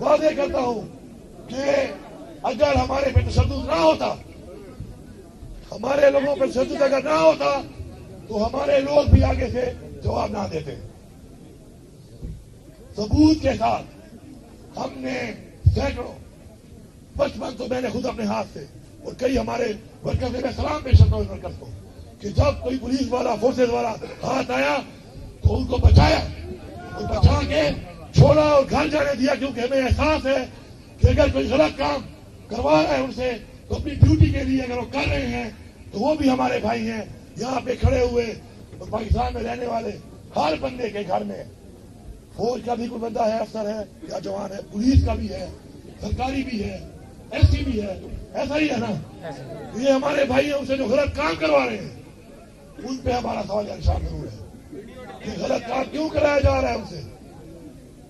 واضح کرتا ہوں کہ اگر ہمارے پہ تشدد نہ ہوتا، ہمارے لوگوں پہ تشدد اگر نہ ہوتا تو ہمارے لوگ بھی آگے سے جواب نہ دیتے۔ ثبوت کے ساتھ ہم نے سینکڑوں، 55 تو میں نے خود اپنے ہاتھ سے، اور کئی ہمارے ورکر سے میں سلام پیش کرتا ہوں ورکر کو کہ جب کوئی پولیس والا، فورسز والا ہاتھ آیا تو ان کو بچایا، اور بچا کے چھوڑا اور گھر جانے دیا، کیونکہ ہمیں احساس ہے کہ اگر کوئی غلط کام کروا رہا ہے ان سے تو اپنی ڈیوٹی کے لیے اگر وہ کر رہے ہیں تو وہ بھی ہمارے بھائی ہیں۔ یہاں پہ کھڑے ہوئے اور پاکستان میں رہنے والے ہر بندے کے گھر میں فوج کا بھی کوئی بندہ ہے، افسر ہے یا جوان ہے، پولیس کا بھی ہے، سرکاری بھی ہے، ایس سی بھی ہے، ایسا ہی ہے نا؟ یہ ہمارے بھائی ہیں، ان سے جو غلط کام کروا رہے ہیں ان پہ ہمارا سوال یا نشان ضرور ہے کہ غلط کام کیوں کرایا جا رہا ہے ان سے۔